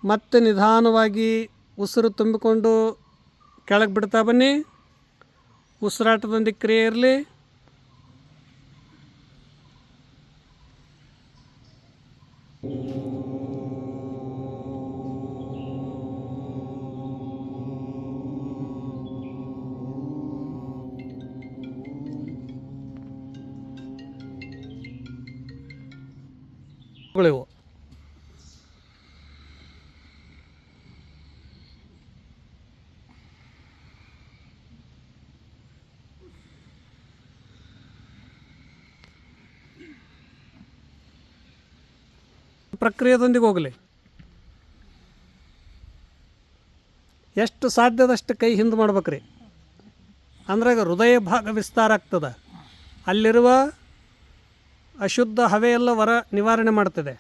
ಮತ್ತೆ ನಿಧಾನವಾಗಿ ಉಸಿರು ತುಂಬಿಕೊಂಡು ಕೆಳಗೆ ಬಿಡ್ತಾ ಬನ್ನಿ. ಉಸಿರಾಟದೊಂದಿಗೆ ಕ್ರಿಯೆ ಇರಲಿ. ಇವು ಪ್ರಕ್ರಿಯೆದೊಂದಿಗೆ ಹೋಗಲಿ. ಎಷ್ಟು ಸಾಧ್ಯದಷ್ಟು ಕೈ ಹಿಂದೆ ಮಾಡ್ಬೇಕ್ರಿ. ಅಂದ್ರೆ ಹೃದಯ ಭಾಗ ವಿಸ್ತಾರ ಆಗ್ತದೆ. ಅಲ್ಲಿರುವ ಅಶುದ್ಧ ಹವೆಯೆಲ್ಲ ಹೊರ ನಿವಾರಣೆ ಮಾಡ್ತದೆ.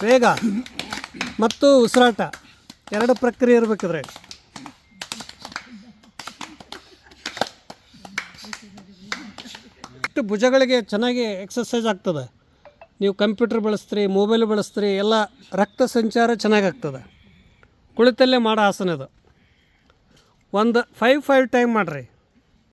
ವೇಗ ಮತ್ತು ಉಸಿರಾಟ ಎರಡು ಪ್ರಕ್ರಿಯೆ ಇರಬೇಕಿದ್ರೆ ಭುಜಗಳಿಗೆ ಚೆನ್ನಾಗಿ ಎಕ್ಸಸೈಸ್ ಆಗ್ತದೆ. ನೀವು ಕಂಪ್ಯೂಟರ್ ಬಳಸ್ತೀರಿ, ಮೊಬೈಲ್ ಬಳಸ್ತೀರಿ, ಎಲ್ಲ ರಕ್ತ ಸಂಚಾರ ಚೆನ್ನಾಗಾಗ್ತದೆ. ಕುಳಿತಲ್ಲೇ ಮಾಡೋ ಆಸನ ಇದು. ಒಂದು 5 ಟೈಮ್ ಮಾಡಿರಿ.